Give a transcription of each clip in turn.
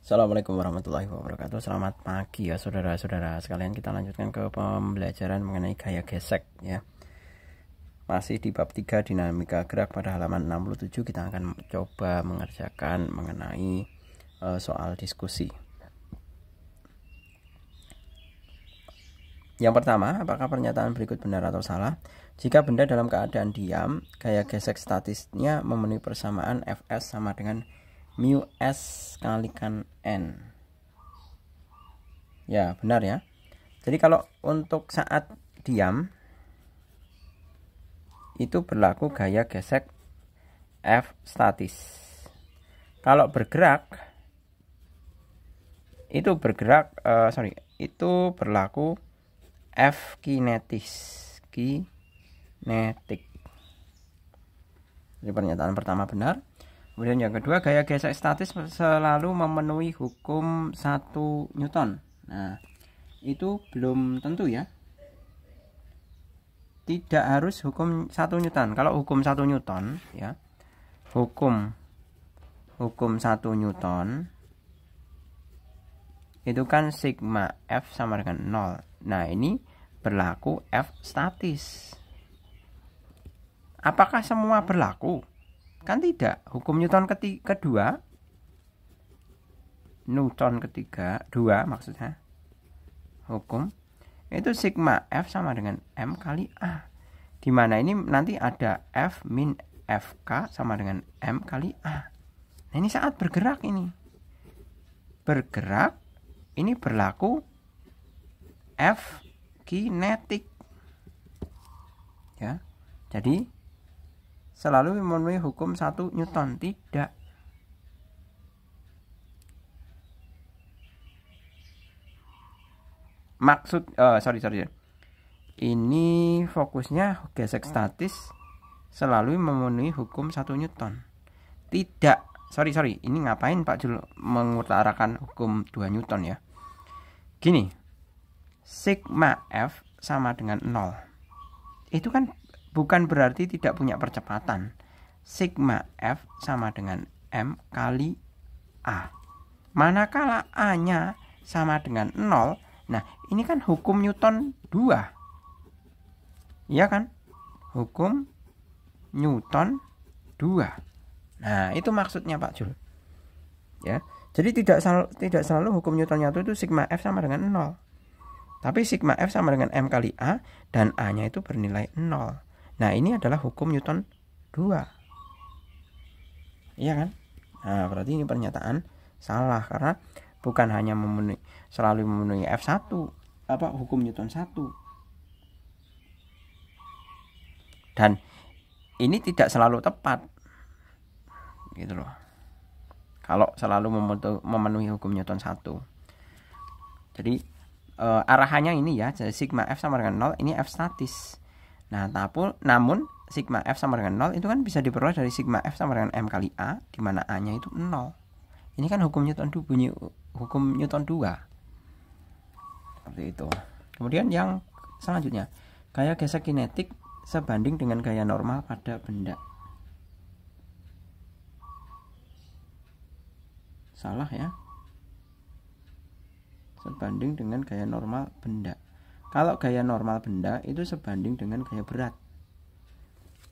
Assalamualaikum warahmatullahi wabarakatuh. Selamat pagi ya saudara-saudara sekalian. Kita lanjutkan ke pembelajaran mengenai gaya gesek ya. Masih di bab 3 dinamika gerak pada halaman 67. Kita akan coba mengerjakan mengenai soal diskusi. Yang pertama, apakah pernyataan berikut benar atau salah? Jika benda dalam keadaan diam, gaya gesek statisnya memenuhi persamaan Fs sama dengan mu S kalikan N. Ya, benar ya. Jadi kalau untuk saat diam itu berlaku gaya gesek F statis. Kalau bergerak itu berlaku F kinetis. Kinetik. Jadi pernyataan pertama benar. Kemudian yang kedua, gaya gesek statis selalu memenuhi hukum 1 Newton. Nah, itu belum tentu ya. Tidak harus hukum 1 Newton. Kalau hukum 1 Newton ya. Hukum 1 Newton itu kan sigma F sama dengan 0. Nah, ini berlaku F statis. Apakah semua berlaku? Kan tidak. Hukum Newton kedua, Newton ketiga, 2 maksudnya, hukum itu sigma F sama dengan M kali A, dimana ini nanti ada F min FK sama dengan M kali A. Nah, ini saat bergerak ini berlaku F kinetik ya. Jadi selalu memenuhi hukum 1 Newton. Tidak. Ini fokusnya gesek statis selalu memenuhi hukum 1 Newton. Tidak. Ini ngapain Pak Jul mengutarakan hukum 2 Newton ya? Gini. Sigma F sama dengan 0. Itu kan bukan berarti tidak punya percepatan. Sigma F sama dengan M kali A. Manakala A-nya sama dengan 0, nah ini kan hukum Newton 2. Iya kan? Hukum Newton 2. Nah, itu maksudnya Pak Jul. Ya. Jadi tidak selalu hukum Newton 1 itu sigma F sama dengan 0. Tapi sigma F sama dengan M kali A dan A-nya itu bernilai 0. Nah, ini adalah hukum Newton 2. Iya kan? Nah, berarti ini pernyataan salah karena bukan hanya selalu memenuhi F1, hukum Newton 1. Dan ini tidak selalu tepat. Gitu loh. Kalau selalu memenuhi hukum Newton 1. Jadi arahannya ini ya, jadi sigma F sama dengan 0, ini F statis. Nah, namun sigma F sama dengan 0 itu kan bisa diperoleh dari sigma F sama dengan M kali A, di mana A-nya itu 0. Ini kan hukum Newton 2, hukum Newton 2. Seperti itu. Kemudian yang selanjutnya, gaya gesek kinetik sebanding dengan gaya normal pada benda. Salah ya. Sebanding dengan gaya normal benda. Kalau gaya normal benda itu sebanding dengan gaya berat.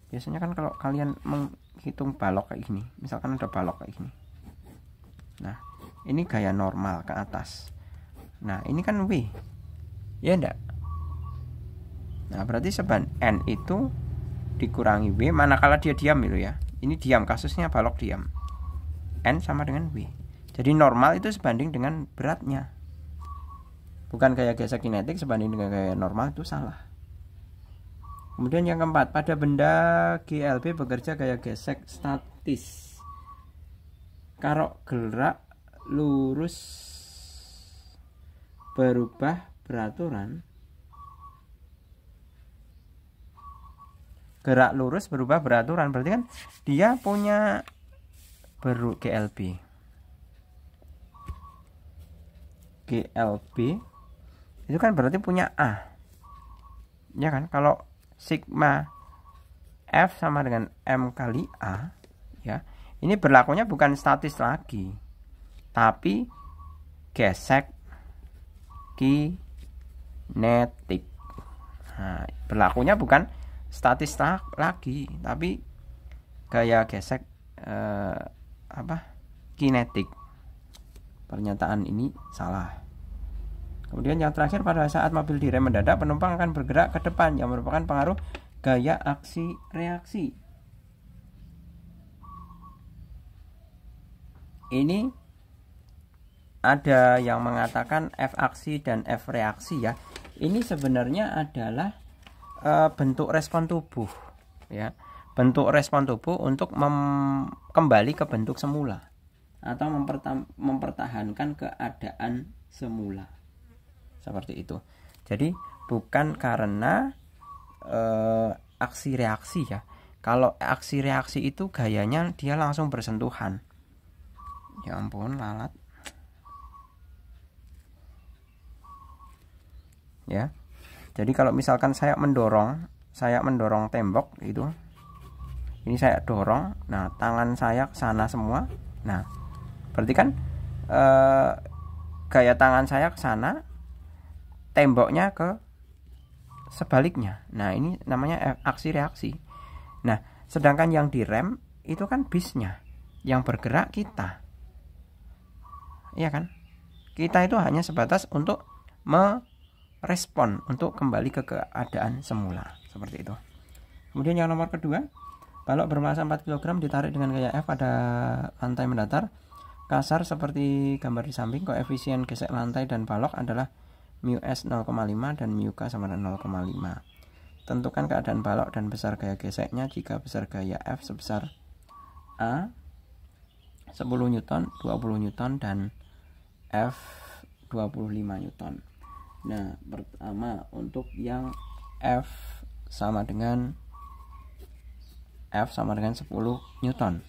Biasanya kan kalau kalian menghitung balok kayak gini, misalkan ada balok kayak gini. Nah, ini gaya normal ke atas. Nah, ini kan W. Ya enggak? Nah, berarti N itu dikurangi W manakala dia diam itu ya. Ini diam, kasusnya balok diam. N sama dengan W. Jadi normal itu sebanding dengan beratnya. Bukan gaya gesek kinetik sebanding dengan gaya normal, itu salah. Kemudian yang keempat, pada benda GLB bekerja gaya gesek statis. Kalau gerak lurus berubah beraturan. Gerak lurus berubah beraturan, berarti kan dia punya GLB. GLB itu kan berarti punya A. Ya kan? Kalau sigma F sama dengan M kali A ya. Ini berlakunya bukan statis lagi, tapi gesek kinetik. Nah, berlakunya bukan statis lagi, tapi gaya gesek kinetik. Pernyataan ini salah. Kemudian yang terakhir, pada saat mobil direm mendadak, penumpang akan bergerak ke depan, yang merupakan pengaruh gaya aksi reaksi. Ini ada yang mengatakan F aksi dan F reaksi ya. Ini sebenarnya adalah bentuk respon tubuh ya. Bentuk respon tubuh untuk kembali ke bentuk semula atau mempertahankan keadaan semula. Seperti itu. Jadi bukan karena aksi reaksi ya. Kalau aksi reaksi itu gayanya dia langsung bersentuhan. Ya ampun, lalat. Ya. Jadi kalau misalkan saya mendorong tembok itu. Ini saya dorong. Nah, tangan saya ke sana semua. Nah, berarti kan gaya tangan saya ke sana, temboknya ke sebaliknya. Nah, ini namanya aksi reaksi. Nah, sedangkan yang direm itu kan bisnya, yang bergerak kita. Iya kan? Kita itu hanya sebatas untuk merespon, untuk kembali ke keadaan semula. Seperti itu. Kemudian yang nomor kedua, balok bermassa 4 kg ditarik dengan gaya F pada lantai mendatar. Kasar seperti gambar di samping, koefisien gesek lantai dan balok adalah μs 0,5 dan μk sama dengan 0,5. Tentukan keadaan balok dan besar gaya geseknya jika besar gaya F sebesar A 10 Newton, 20 Newton dan F 25 Newton. Nah, pertama untuk yang F sama dengan 10 Newton.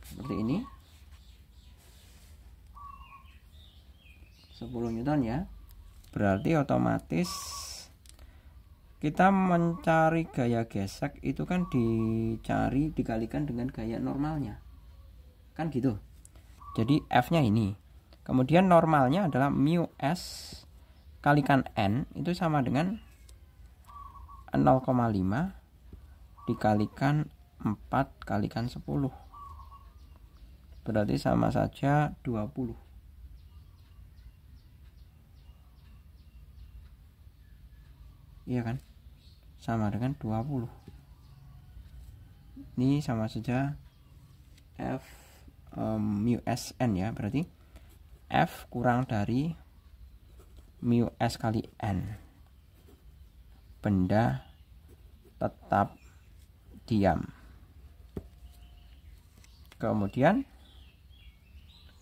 Seperti ini. 10 Newton ya. Berarti otomatis kita mencari gaya gesek itu kan dikalikan dengan gaya normalnya. Kan gitu. Jadi F-nya ini. Kemudian normalnya adalah μs kalikan N itu sama dengan 0,5 dikalikan 4 kalikan 10. Berarti sama saja 20. Iya kan? Sama dengan 20. Ini sama saja F μs N ya. Berarti F kurang dari μs kali N. Benda tetap diam. Kemudian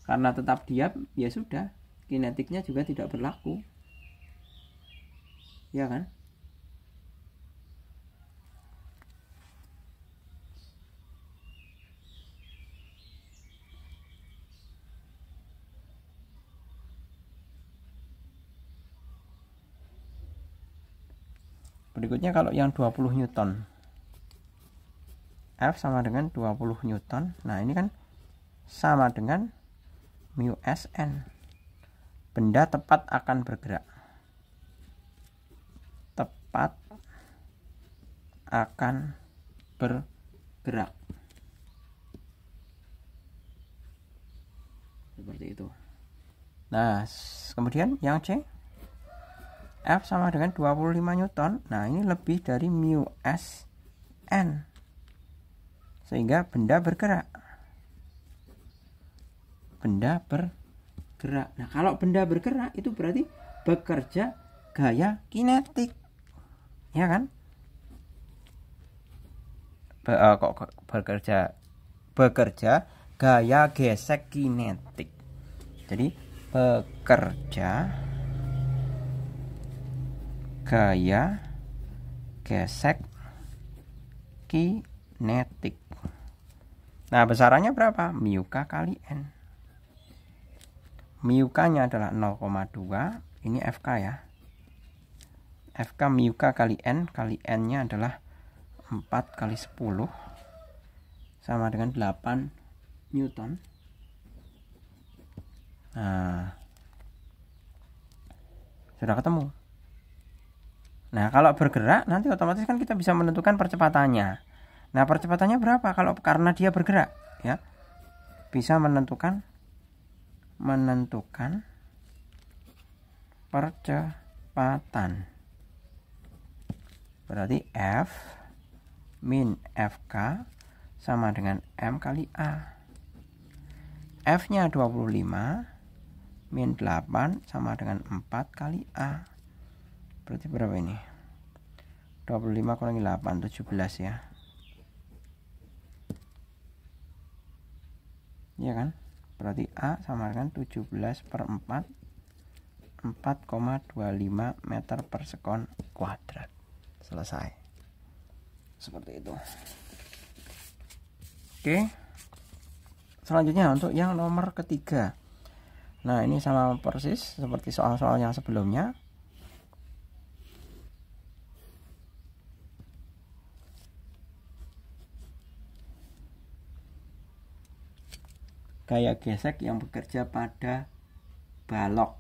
karena tetap diam, ya sudah, kinetiknya juga tidak berlaku. Ya kan? Berikutnya kalau yang 20 Newton. F sama dengan 20 Newton. Nah, ini kan sama dengan μs N. Benda tepat akan bergerak. Tepat akan bergerak. Seperti itu. Nah, kemudian yang C, F sama dengan 25 Newton. Nah, ini lebih dari μs N. Sehingga benda bergerak. Benda bergerak. Nah, kalau benda bergerak itu berarti bekerja gaya kinetik. Ya kan? Bekerja gaya gesek kinetik. Jadi bekerja gaya gesek kinetik. Nah, besarannya berapa? μk kali N. μk-nya adalah 0,2. Ini FK ya. FK μk kali N-nya adalah 4 kali 10 sama dengan 8 Newton. Nah, sudah ketemu. Nah, kalau bergerak nanti otomatis kan kita bisa menentukan percepatannya. Nah, percepatannya berapa kalau karena dia bergerak, ya. Bisa menentukan percepatan. Berarti F min FK sama dengan M kali A. F-nya 25 min 8 sama dengan 4 kali A. Berarti berapa ini? 25 kurangi 8, 17 ya. Iya kan? Berarti A sama dengan 17 per 4, 4,25 meter per sekon kuadrat. Selesai. Seperti itu. Oke. Selanjutnya untuk yang nomor ketiga. Nah, ini sama persis seperti soal-soal yang sebelumnya. Gaya gesek yang bekerja pada balok.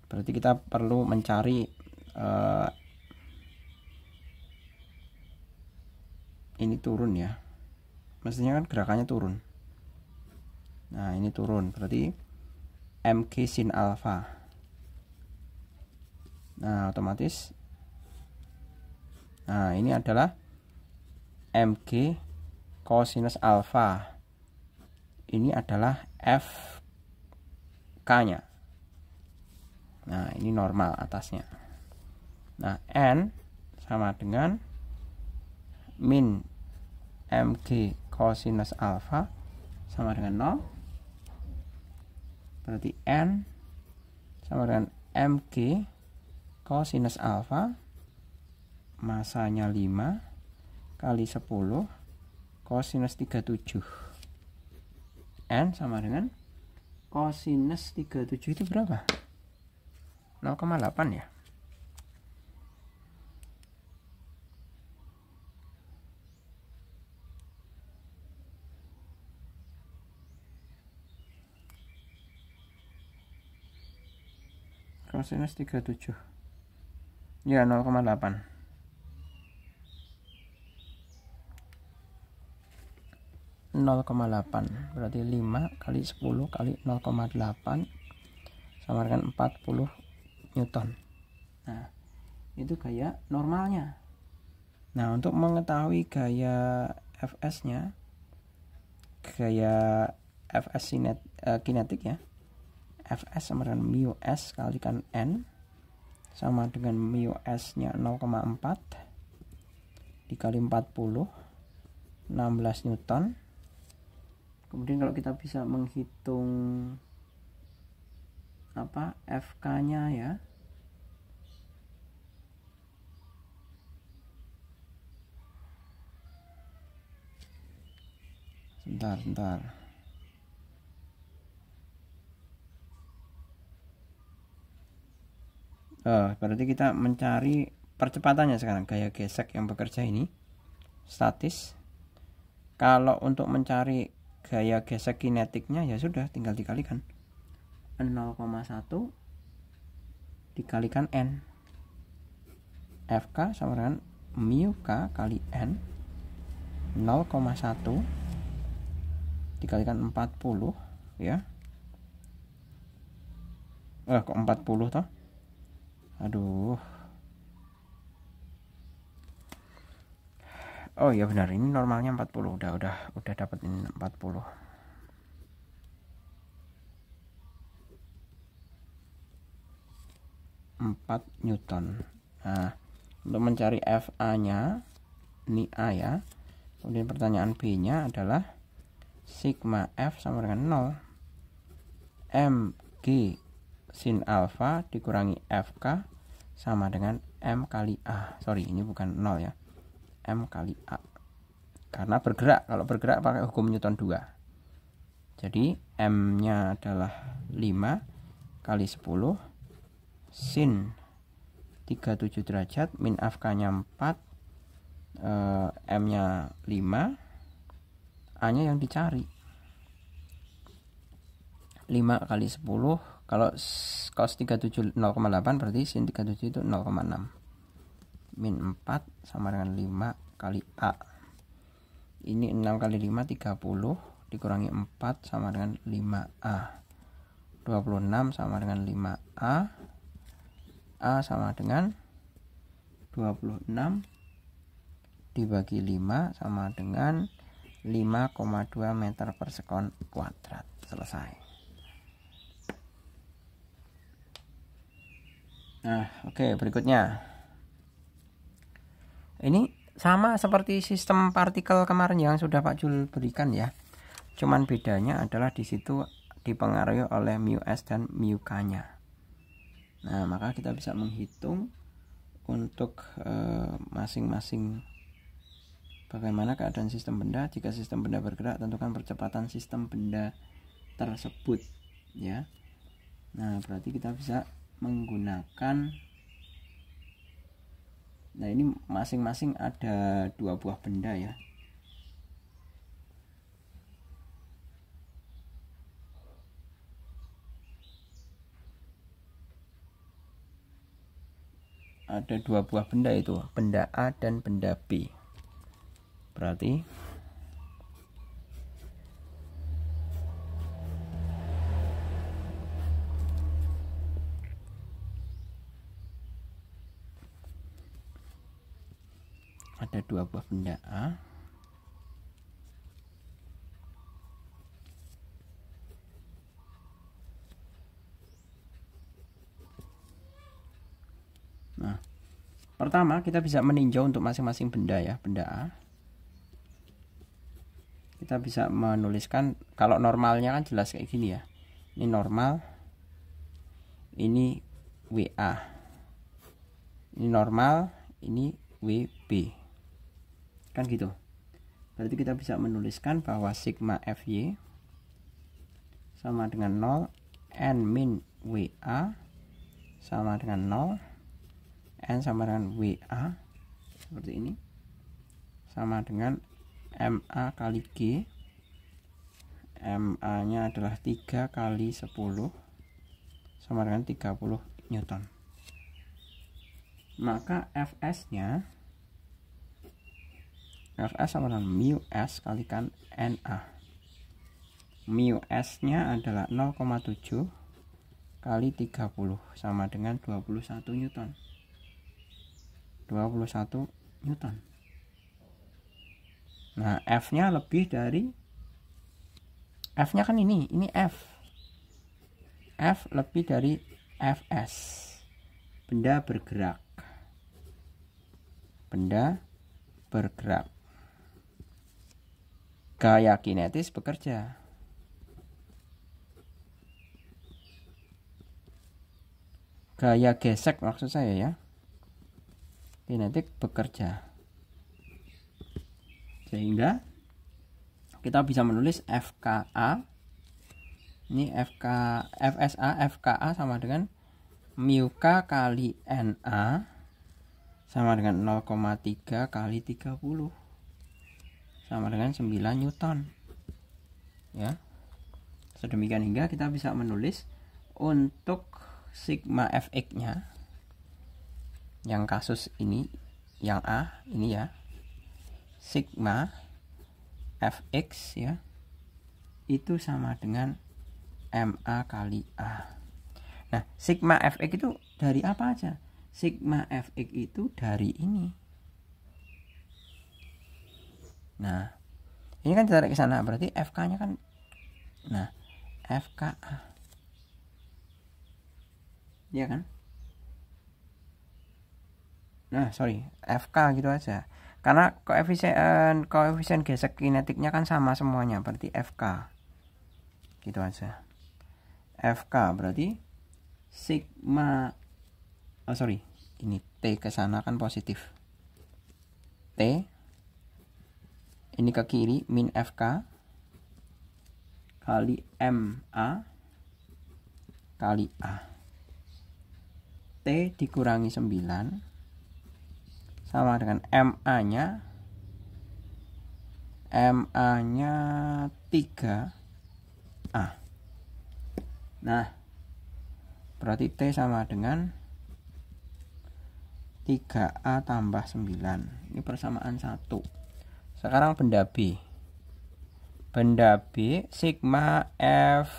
Berarti kita perlu mencari ini turun ya. Mestinya kan gerakannya turun. Nah, ini turun. Berarti MG sin alfa. Nah, otomatis. Nah, ini adalah MG cosinus alfa. Ini adalah FK-nya. Nah, ini normal atasnya. Nah, N sama dengan min MG cosinus alfa sama dengan 0. Berarti N sama dengan MG cosinus alfa, masanya 5 kali 10 cosinus 37. N sama dengan cosinus 37 itu berapa? 0,8 ya. Cosinus 37. Ya, 0,8. Berarti 5 kali 10 kali 0,8 sama dengan 40 Newton. Nah, itu gaya normalnya. Nah, untuk mengetahui gaya Fs-nya, gaya Fs kinetik ya, Fs sama dengan mu S kalikan N sama dengan mu S-nya 0,4 dikali 40, 16 Newton. Kemudian kalau kita bisa menghitung FK-nya ya. Sebentar. Berarti kita mencari percepatannya sekarang. Gaya gesek yang bekerja ini statis. Kalau untuk mencari gaya gesek kinetiknya ya sudah, tinggal dikalikan 0,1 dikalikan N. FK sama dengan mu K kali N 0,1 dikalikan 40 ya. Kok 40 toh? Aduh. Oh ya benar, ini normalnya 40. Udah dapat ini 40. 4 Newton. Nah, untuk mencari FA-nya, ini A ya. Kemudian pertanyaan B-nya adalah sigma F sama dengan 0. MG sin alfa dikurangi FK sama dengan M kali A. Sorry, ini bukan 0 ya. M kali A. Karena bergerak. Kalau bergerak pakai hukum Newton 2. Jadi M-nya adalah 5 kali 10 sin 37 derajat min FK-nya 4, M-nya 5, A-nya yang dicari. 5 kali 10. Kalau cos 37 0,8 berarti sin 37 itu 0,6. Min 4 sama dengan 5 kali A. Ini 6 kali 5 30 dikurangi 4 sama dengan 5A. 26 sama dengan 5A. A sama dengan 26 dibagi 5 sama dengan 5,2 meter per sekon kuadrat. Selesai. Nah, oke, berikutnya. Ini sama seperti sistem partikel kemarin yang sudah Pak Jul berikan ya. Cuman bedanya adalah di situ dipengaruhi oleh mu S dan mu K-nya. Nah, maka kita bisa menghitung untuk masing-masing bagaimana keadaan sistem benda. Jika sistem benda bergerak, tentukan percepatan sistem benda tersebut ya. Nah, berarti kita bisa menggunakan, nah ini masing-masing ada 2 buah benda ya. Ada 2 buah benda, itu benda A dan benda B. Berarti ada 2 buah benda A Nah, pertama kita bisa meninjau untuk masing-masing benda ya. Benda A kita bisa menuliskan, kalau normalnya kan jelas kayak gini ya. Ini normal, ini WA, ini normal, ini WB, kan gitu. Berarti kita bisa menuliskan bahwa sigma FY sama dengan 0, N min WA sama dengan 0, N sama dengan WA seperti ini, sama dengan MA kali G. MA nya adalah 3 kali 10 sama dengan 30 Newton. Maka Fs nya sama dengan mu S kalikan Na. Mu S nya adalah 0,7 kali 30 sama dengan 21 Newton. 21 Newton. Nah, F nya lebih dari, F nya kan ini F. F lebih dari Fs. Benda bergerak. Benda bergerak. Gaya kinetis bekerja. Gaya gesek maksud saya ya. Kinetik bekerja. Sehingga kita bisa menulis FKA. Ini FSA, FKA sama dengan mu K kali Na sama dengan 0,3 kali 30 sama dengan 9 Newton. Ya. Sedemikian hingga kita bisa menulis untuk sigma Fx-nya yang kasus ini, yang A ini ya. Sigma Fx ya itu sama dengan MA kali A. Nah, sigma Fx itu dari apa aja? Sigma Fx itu dari ini. Nah, ini kan ditarik ke sana, berarti FK-nya kan, nah, FKA. Iya kan? Nah, sorry, FK gitu aja. Karena koefisien gesek kinetiknya kan sama semuanya, berarti FK. Gitu aja. FK berarti sigma, ini T ke sana kan positif. T ini ke kiri min FK kali MA kali A. T dikurangi 9 sama dengan MA nya 3A. Nah, berarti T sama dengan 3A tambah 9. Ini persamaan 1. Sekarang benda B. Benda B, sigma F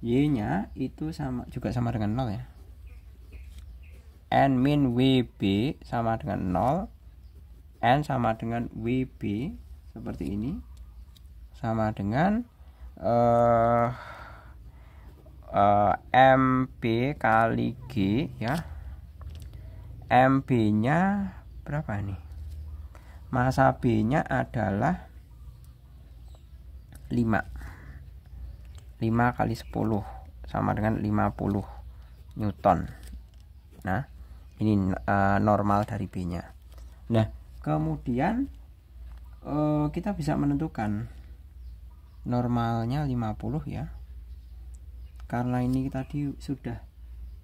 Y-nya itu juga sama dengan 0 ya. N min WB sama dengan 0. N sama dengan WB seperti ini. Sama dengan MB kali G ya. MB nya berapa nih? Massa B nya adalah 5 kali 10 sama dengan 50 Newton. Nah, ini normal dari B nya. Nah, kemudian kita bisa menentukan normalnya 50 ya. Karena ini tadi sudah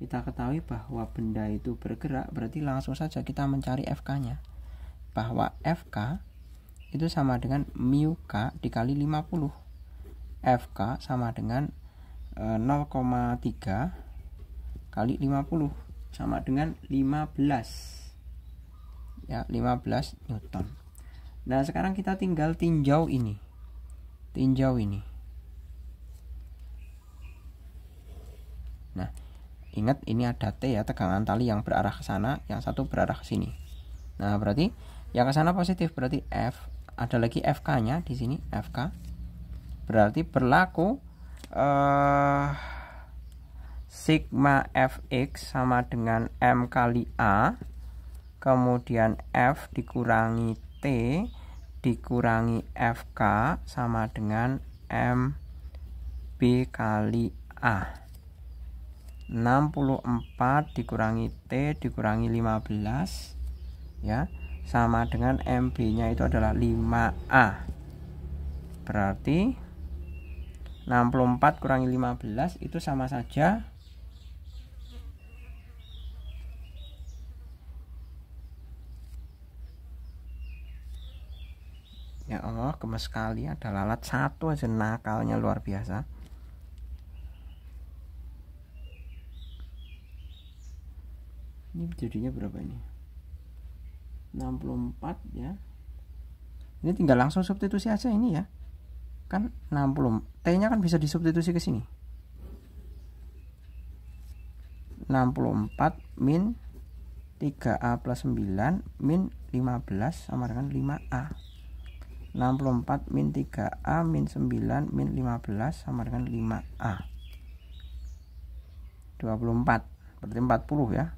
kita ketahui bahwa benda itu bergerak, berarti langsung saja kita mencari FK-nya. Bahwa FK itu sama dengan mu K dikali 50. FK sama dengan 0,3 kali 50 sama dengan 15. Ya, 15 Newton. Nah, sekarang kita tinggal tinjau ini. Nah, ingat ini ada T ya, tegangan tali yang berarah ke sana, yang satu berarah ke sini. Nah, berarti yang ke sana positif, berarti F. Ada lagi FK-nya di sini, FK. Berarti berlaku sigma Fx sama dengan M kali A, kemudian F dikurangi T dikurangi FK sama dengan MB kali A. 64 dikurangi T dikurangi 15 ya, sama dengan MB nya itu adalah 5A. Berarti 64 kurangi 15 itu sama saja ya Allah, gemes sekali, ada lalat satu aja, nakalnya luar biasa. Ini jadinya berapa ini? 64 ya. Ini tinggal langsung substitusi aja ini ya. Kan 60. T-nya kan bisa disubstitusi ke sini. 64 min 3A plus 9 min 15 sama dengan 5A. 64 min 3A min 9 min 15 sama dengan 5A. 24. Berarti 40 ya.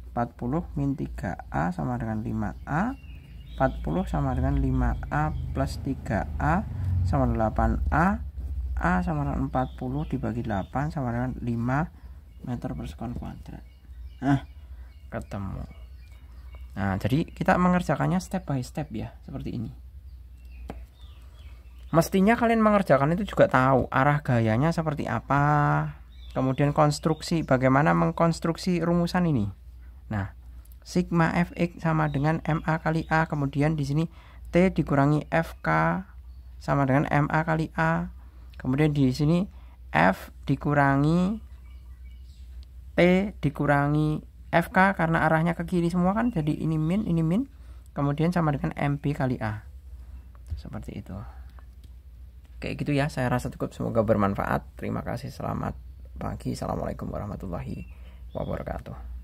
40 min 3A sama dengan 5A. 40 sama dengan 5A plus 3A sama 8A. A sama dengan 40 dibagi 8 sama dengan 5 meter persekuan kuadrat. Nah, ketemu. Nah, jadi kita mengerjakannya step by step ya, seperti ini. Mestinya kalian mengerjakan itu juga tahu arah gayanya seperti apa. Kemudian konstruksi, bagaimana mengkonstruksi rumusan ini. Nah, sigma Fx sama dengan MA kali A, kemudian di sini T dikurangi FK sama dengan MA kali A. Kemudian di sini F dikurangi T dikurangi FK karena arahnya ke kiri semua kan, jadi ini min. Kemudian sama dengan MB kali A. Seperti itu. Kayak gitu ya, saya rasa cukup, semoga bermanfaat. Terima kasih, selamat pagi. Assalamualaikum warahmatullahi wabarakatuh.